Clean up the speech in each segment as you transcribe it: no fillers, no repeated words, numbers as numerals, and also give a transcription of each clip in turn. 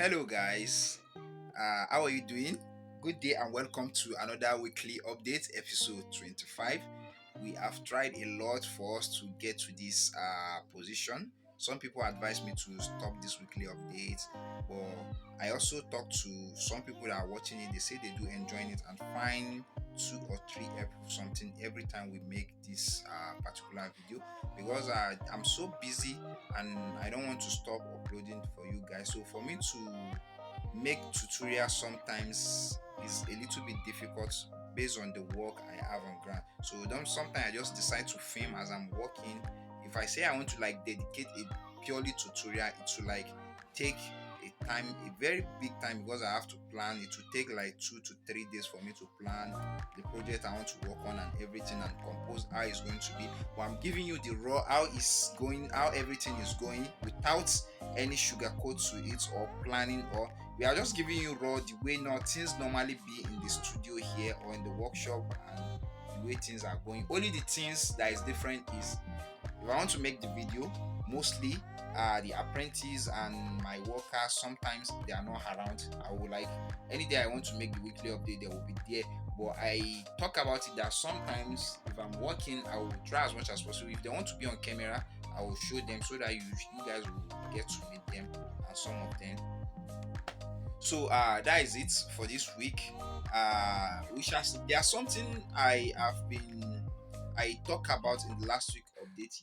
Hello, guys. How are you doing? Good day and welcome to another weekly update, episode 25. We have tried a lot for us to get to this position. Some people advise me to stop this weekly update, but I also talk to some people that are watching it. They say they do enjoying it and find two or three something every time we make this particular video because I'm so busy and I don't want to stop uploading for you guys. So for me to make tutorials sometimes is a little bit difficult based on the work I have on ground. So don't sometimes I just decide to film as I'm working. If I say I want to like dedicate a purely tutorial, it will like take a very big time because I have to plan. It will take like 2 to 3 days for me to plan the project I want to work on and everything and compose how it's going to be. But I'm giving you the raw how it's going, how everything is going without any sugar coat to it or planning, or we are just giving you raw the way not things normally be in the studio here or in the workshop, and the way things are going. Only the things that is different is if I want to make the video, mostly the apprentice and my workers, sometimes they are not around. I will like any day I want to make the weekly update, they will be there. But I talk about it that sometimes if I'm working, I will try as much as possible. If they want to be on camera, I will show them so that you guys will get to meet them and some of them. So that is it for this week. There's something I talk about in the last week update.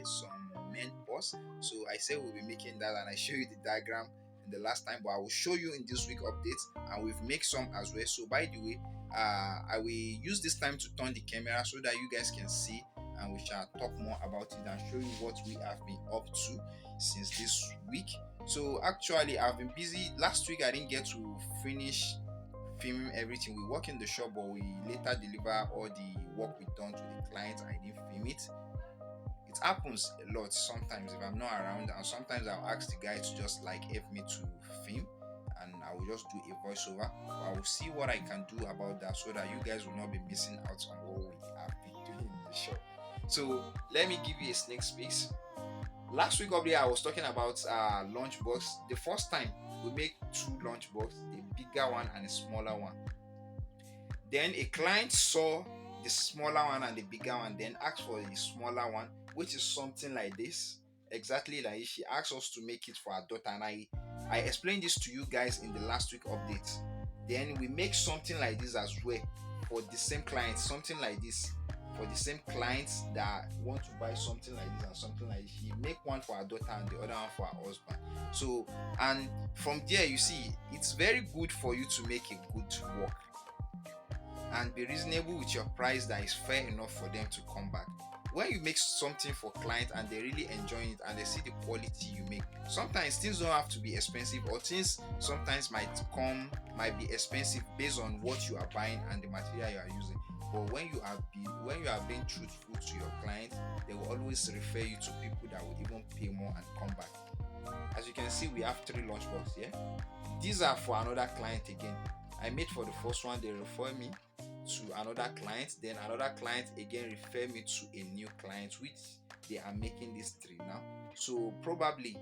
Some menopause. So I said we'll be making that, and I show you the diagram in the last time, but I will show you in this week update, and we've made some as well. So by the way, I will use this time to turn the camera so that you guys can see, and we shall talk more about it and show you what we have been up to since this week. So actually I've been busy. Last week I didn't get to finish filming everything. We work in the shop, but we later deliver all the work we done to the client. I didn't film it. It happens a lot sometimes if I'm not around, and sometimes I'll ask the guy to just like help me to film, and I will just do a voiceover. But I will see what I can do about that so that you guys will not be missing out on what we have been doing in the shop. So let me give you a sneak peek. Last week update I was talking about lunchbox. The first time we make two lunchbox, a bigger one and a smaller one. Then a client saw the smaller one and the bigger one, then asked for the smaller one, which is something like this. Exactly like she asked us to make it for her daughter, and I explained this to you guys in the last week update. Then we make something like this as well for the same client, something like this for the same clients that want to buy something like this and something like this. She make one for her daughter and the other one for her husband. So, and from there you see it's very good for you to make a good work and be reasonable with your price that is fair enough for them to come back. When you make something for clients and they really enjoy it and they see the quality you make, sometimes things don't have to be expensive, or things sometimes might be expensive based on what you are buying and the material you are using. But when you are being truthful to your clients, they will always refer you to people that will even pay more and come back. As you can see, we have 3 lunchbox here. These are for another client again. I made for the first one, they refer me to another client, then another client again refer me to a new client, which they are making these 3 now. So probably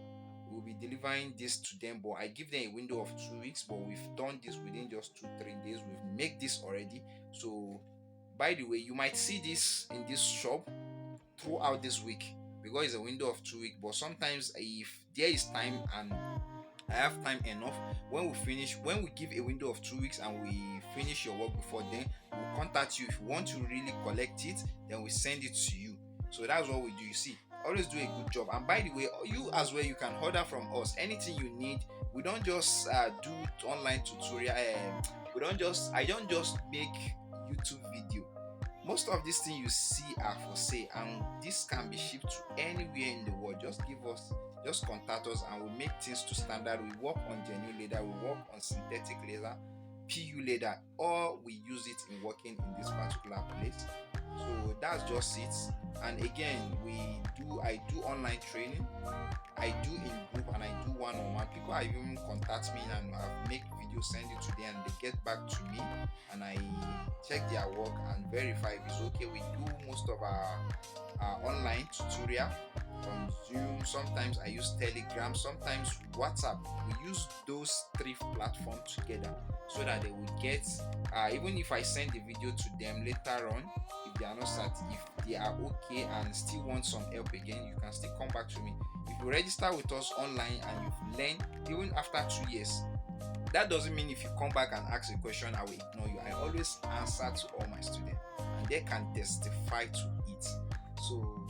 we'll be delivering this to them, but I give them a window of 2 weeks, but we've done this within just 2-3 days. We've made this already. So by the way, you might see this in this shop throughout this week because it's a window of 2 weeks. But sometimes if there is time and I have time enough, when we give a window of 2 weeks and we finish your work before then, we'll contact you. If you want to really collect it, then we send it to you. So that's what we do. You see, always do a good job. And by the way, you as well, you can order from us anything you need. We don't just do online tutorial. I don't just make YouTube video. Most of these things you see are for sale, and this can be shipped to anywhere in the world. Just contact us and we'll make things to standard. We work on genuine leather, we work on synthetic leather, PU leather, or we use it in working in this particular place. So that's just it. And again, I do online training, I do in group, and I do one-on-one. People are even contact me and make videos, send it to them, and they get back to me, and I check their work and verify if it's okay. We do most of our online tutorial on Zoom. Sometimes I use Telegram, sometimes WhatsApp. We use those three platforms together so that they will get, even if I send the video to them later on, if they are not if they are okay and still want some help again, you can still come back to me. If you register with us online and you've learned even after 2 years, that doesn't mean if you come back and ask a question I will ignore you. I always answer to all my students and they can testify to it. So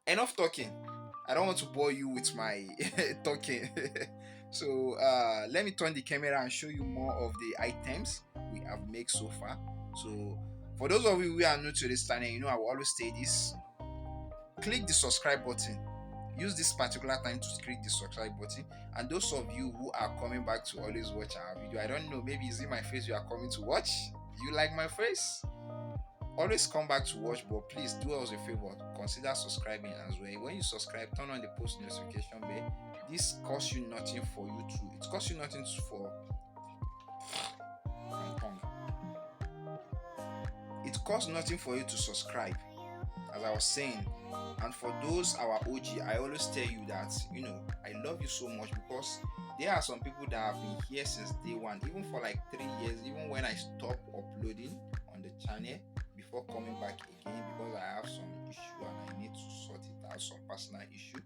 enough talking. I don't want to bore you with my talking. So let me turn the camera and show you more of the items we have made so far. So for those of you who are new to this channel, you know I will always say this: click the subscribe button. Use this particular time to click the subscribe button. And those of you who are coming back to always watch our video, I don't know, maybe is it my face you are coming to watch? You like my face? Always come back to watch, but please do us a favor, consider subscribing as well. When you subscribe, turn on the post notification bell. This costs you nothing for you to, it costs you nothing for my tongue. It costs nothing for you to subscribe, as I was saying. And for those our OG, I always tell you that, you know, I love you so much, because there are some people that have been here since day one, even for like 3 years, even when I stopped uploading on the channel before coming back again because I have some issue and I need to sort it out, some personal issue.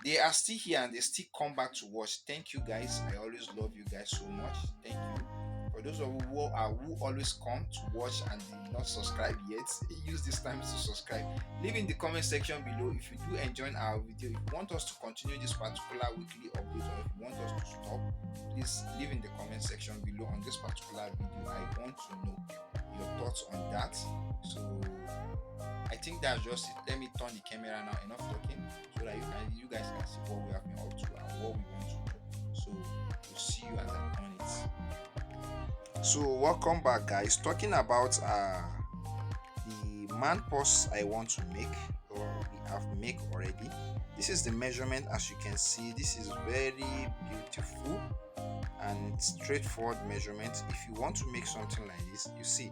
They are still here and they still come back to watch. Thank you guys. I always love you guys so much. Thank you. For those of you who always come to watch and did not subscribe yet, use this time to subscribe. Leave in the comment section below if you do enjoy our video. If you want us to continue this particular weekly update, or if you want us to stop, please leave in the comment section below on this particular video. I want to know your thoughts on that. So I think that's just it. Let me turn the camera now. Enough talking, so that you guys can see what we have been up to and what we want to do. So we'll see you as I turn it. So welcome back, guys. Talking about the man purse I want to make, or we have made already. This is the measurement. As you can see, this is very beautiful and straightforward measurement. If you want to make something like this, you see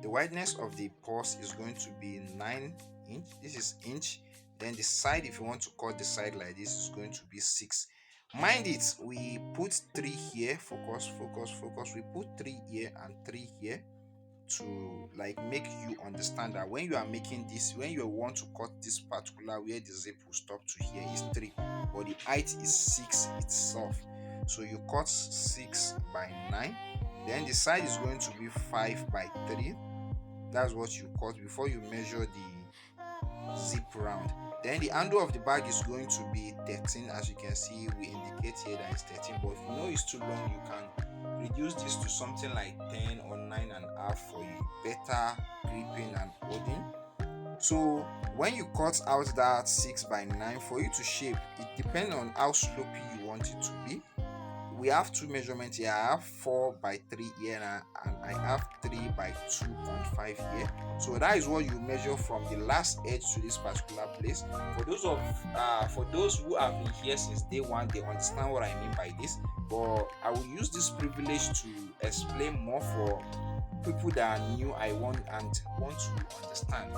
the wideness of the purse is going to be 9 inch. This is inch. Then the side, if you want to cut the side like this, is going to be 6. Mind it, we put 3 here. Focus. We put 3 here and 3 here to like make you understand that when you are making this, when you want to cut this particular where the zip will stop to here is 3, but the height is 6 itself. So you cut 6 by 9. Then the side is going to be 5 by 3. That's what you cut before you measure the zip round. Then the handle of the bag is going to be 13. As you can see, we indicate here that it's 13, but if you know it's too long, you can reduce this to something like 10 or 9.5 for you better gripping and holding. So when you cut out that 6 by 9, for you to shape, it depends on how slopey you want it to be. We have 2 measurements here. I have 4 by 3 here and I have 3 by 2.5 here. So that is what you measure from the last edge to this particular place. For those who have been here since day one, they understand what I mean by this. But I will use this privilege to explain more for people that are new. I want to understand.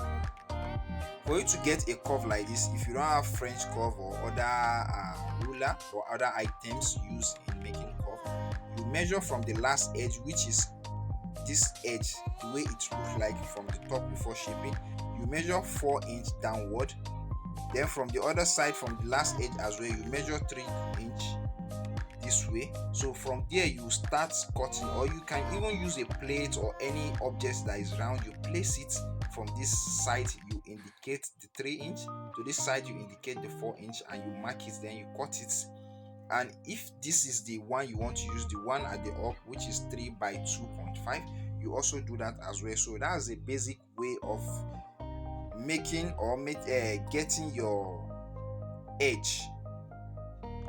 For you to get a curve like this, if you don't have French curve or other ruler or other items used in making curve, you measure from the last edge, which is this edge, the way it looks like from the top before shaping. You measure 4 inch downward. Then from the other side, from the last edge as well, you measure 3 inch this way. So from there you start cutting, or you can even use a plate or any object that is round. You place it from this side, you indicate the 3 inch, to this side you indicate the 4 inch, and you mark it, then you cut it. And if this is the one you want to use, the one at the up, which is 3 by 2.5, you also do that as well. So that's a basic way of making or getting your edge.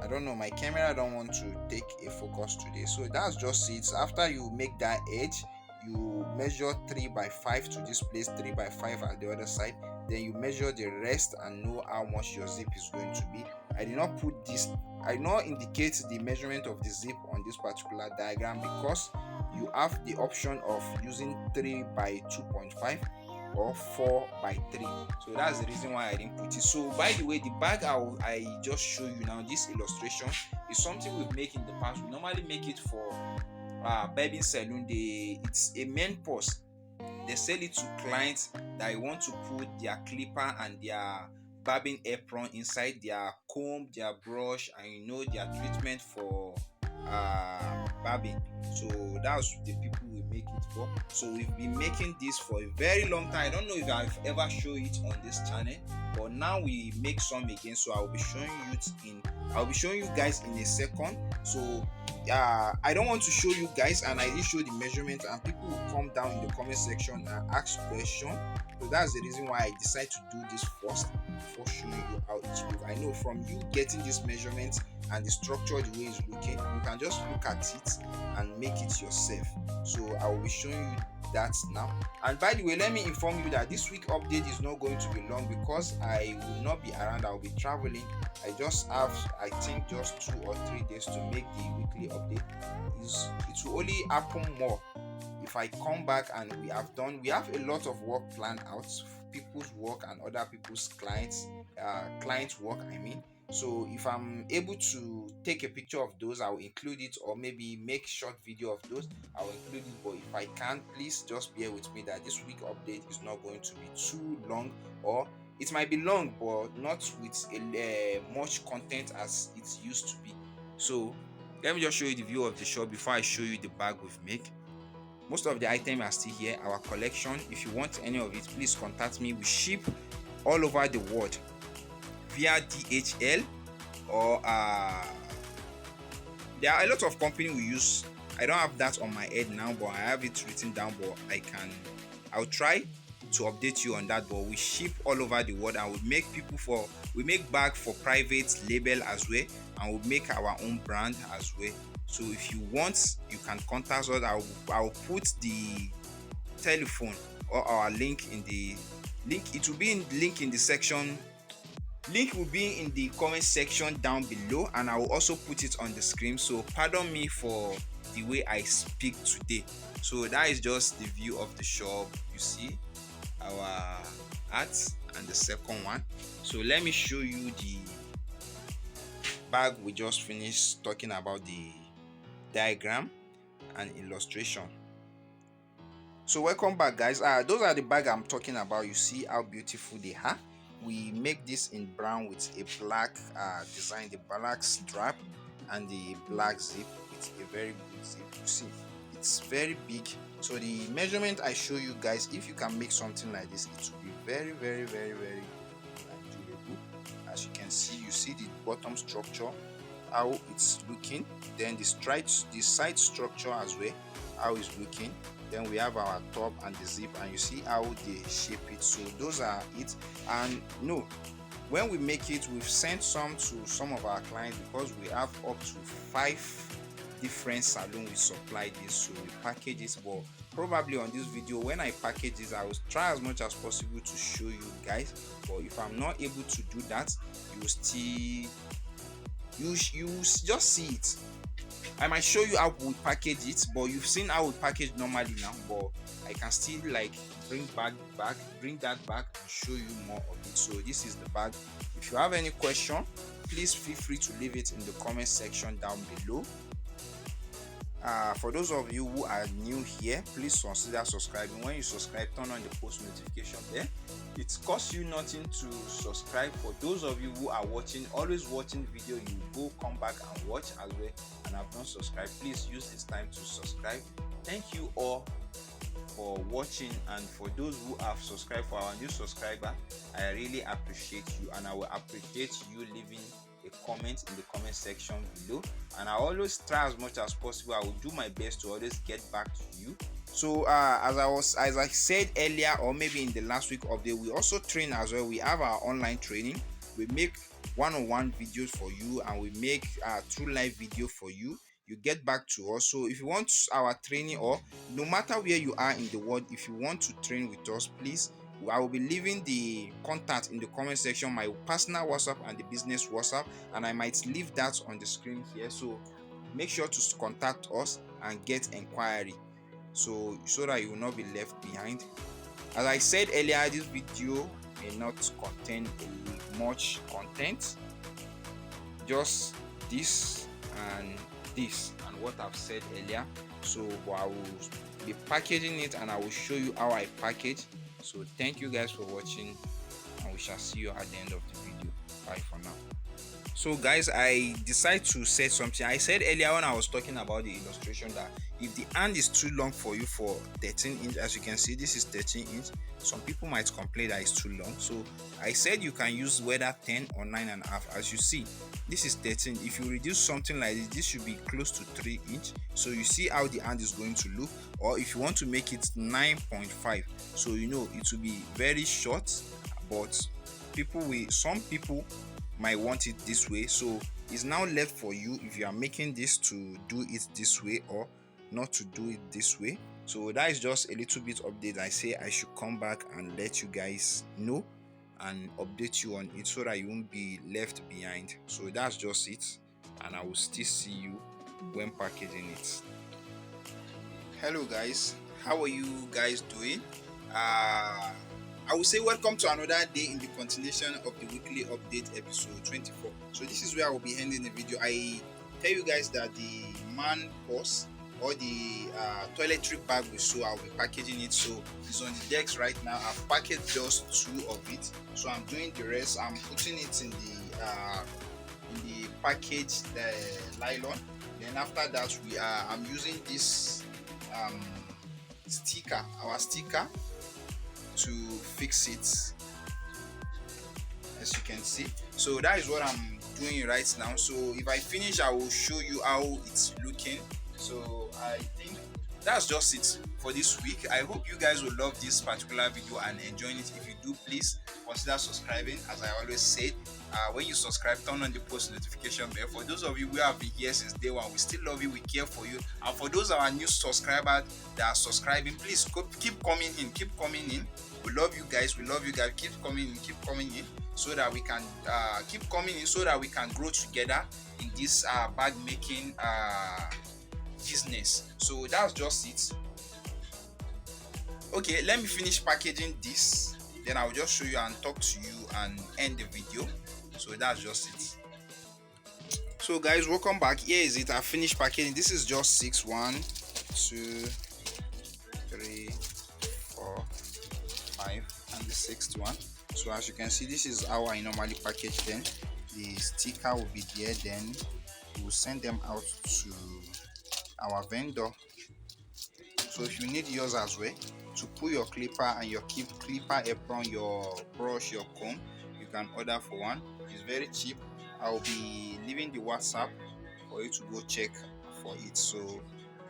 I don't know, my camera don't want to take a focus today. So that's just it. After you make that edge, you measure 3 by 5 to this place, 3 by 5 at the other side. Then you measure the rest and know how much your zip is going to be. I did not put this, I did not indicate the measurement of the zip on this particular diagram because you have the option of using 3 by 2.5 or 4 by 3. So that's the reason why I didn't put it. So by the way, the bag I just show you now, this illustration is something we've made in the past. We normally make it for barbing salon. It's a main purse. They sell it to clients that want to put their clipper and their barbing apron inside their comb, their brush, and their treatment for barbing. So that's the people we make it for. So we've been making this for a very long time. I don't know if I've ever shown it on this channel, but now we make some again. So I'll be showing you guys in a second. So I don't want to show you guys, and I did show the measurement, and people will come down in the comment section and ask questions. So that's the reason why I decided to do this first before showing you how it looks. I know from you getting this measurement and the structure, the way it's looking, you can just look at it and make it yourself. So I will be showing you that now. And by the way, let me inform you that this week update is not going to be long because I will not be around. I will be traveling. I just have, I think, just 2 or 3 days to make the weekly update. It will only happen more if I come back and we have a lot of work planned out, people's work and other people's clients work, I mean. So if I'm able to take a picture of those, I will include it, or maybe make short video of those, I will include it. But if I can't, please just bear with me that this week update is not going to be too long, or it might be long but not with much content as it used to be. So let me just show you the view of the shop before I show you the bag we've made. Most of the items are still here, our collection. If you want any of it, please contact me. We ship all over the world via DHL, or there are a lot of companies we use. I don't have that on my head now, but I have it written down, but I'll try to update you on that. But we ship all over the world, and we make bag for private label as well, and we make our own brand as well. So if you want, you can contact us. I'll put the telephone or our link in the link. It will be in link in the section. Link will be in the comment section down below, and I will also put it on the screen. So pardon me for the way I speak today. So that is just the view of the shop. You see our art and the second one. So let me show you the bag we just finished talking about, the diagram and illustration. So welcome back, guys. Those are the bag I'm talking about. You see how beautiful they are. We make this in brown with a black design, the black strap and the black zip. It's a very good zip. You see, it's very big. So the measurement I show you guys, if you can make something like this, it will be very, very, very, very durable. As you can see, you see the bottom structure, how it's looking. Then the side structure as well, how it's looking. Then we have our top and the zip, and you see how they shape it. So those are it. And no, when we make it, we've sent some to some of our clients because we have up to 5 different salons we supply this. So we package it, but probably on this video, when I package this, I will try as much as possible to show you guys. But if I'm not able to do that, you just see it. I might show you how we package it, but you've seen how we package normally now. But I can still like bring that back and show you more of it. So this is the bag. If you have any question, please feel free to leave it in the comment section down below. For those of you who are new here, please consider subscribing. When you subscribe, turn on the post notification there. It costs you nothing to subscribe. For those of you who are always watching video, you go come back and watch as well and have not subscribed, please use this time to subscribe. Thank you all for watching, and for those who have subscribed, for our new subscriber, I really appreciate you, and I will appreciate you leaving a comment in the comment section below. And I always try as much as possible. I will do my best to always get back to you. So as I said earlier, or maybe in the last week update, we also train as well. We have our online training. We make one-on-one videos for you, and we make true live video for you. you get back to us. So if you want our training, or no matter where you are in the world, if you want to train with us, please, I will be leaving the contact in the comment section, my personal WhatsApp and the business WhatsApp, and I might leave that on the screen here. So make sure to contact us and get inquiry, so that you will not be left behind. As I said earlier, this video may not contain much content, just this and this and what I've said earlier. So I will be packaging it and I will show you how I package. So thank you guys for watching, and we shall see you at the end of the video. Bye for now. So guys, I decided to say something. I said earlier when I was talking about the illustration that if the hand is too long for you for 13 inch, as you can see, this is 13 inch. Some people might complain that it's too long. So I said you can use whether 10 or 9.5. As you see, this is 13. If you reduce something like this should be close to 3 inch. So you see how the hand is going to look. Or if you want to make it 9.5, so you know it will be very short, but some people might want it this way. So it's now left for you if you are making this to do it this way or not to do it this way. So that is just a little bit update. I say I should come back and let you guys know and update you on it so that you won't be left behind. So that's just it, and I will still see you when packaging it. Hello guys, how are you guys doing? I will say welcome to another day in the continuation of the weekly update episode 24. So this is where I will be ending the video. I tell you guys that the man purse or the toiletry bag we saw, I'll be packaging it. So it's on the decks right now. I've packaged just 2 of it. So I'm doing the rest. I'm putting it in the packaged nylon. Then after that, I'm using this sticker, our sticker, to fix it, as you can see. So that is what I'm doing right now. So if I finish, I will show you how it's looking. So I think that's just it for this week. I hope you guys will love this particular video and enjoying it. If you do, please consider subscribing. As I always said, when you subscribe, turn on the post notification bell. For those of you who have been here since day one, we still love you, we care for you. And for those of our new subscribers that are subscribing, please keep coming in. We love you guys, keep coming in, so that we can keep coming in, so that we can grow together in this bag making business. So that's just it. Okay, let me finish packaging this, then I'll just show you and talk to you and end the video. So that's just it. So guys, welcome back. Here is it. I finished packaging. This is just 6. 1, 2, 3, 4, 5, and the 6th one. So as you can see, this is how I normally package them. The sticker will be there, then we will send them out to our vendor. So if you need yours as well, to put your clipper and your clipper apron, your brush, your comb, you can order for one. It's very cheap. I'll be leaving the WhatsApp for you to go check for it. So,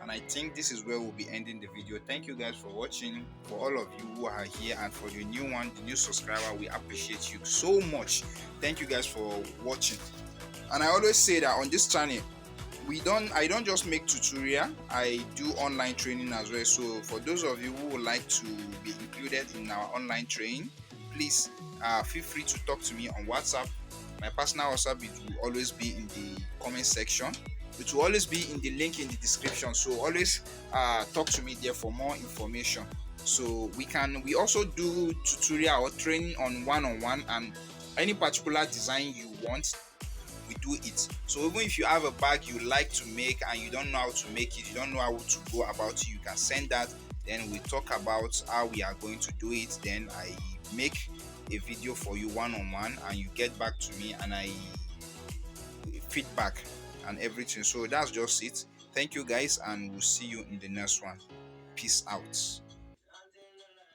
and I think this is where we'll be ending the video. Thank you guys for watching. For all of you who are here, and for the new one, the new subscriber, we appreciate you so much. Thank you guys for watching. And I always say that on this channel, I don't just make tutorial, I do online training as well. So for those of you who would like to be included in our online training, please feel free to talk to me on WhatsApp. My personal WhatsApp, it will always be in the comment section. It will always be in the link in the description. So always talk to me there for more information. So we also do tutorial or training on one-on-one, and any particular design you want, we do it. So even if you have a bag you like to make and you don't know how to make it, you don't know how to go about it, you can send that. Then we talk about how we are going to do it. Then I make a video for you one-on-one, and you get back to me and I feedback and everything. So that's just it. Thank you guys, and we'll see you in the next one. Peace out.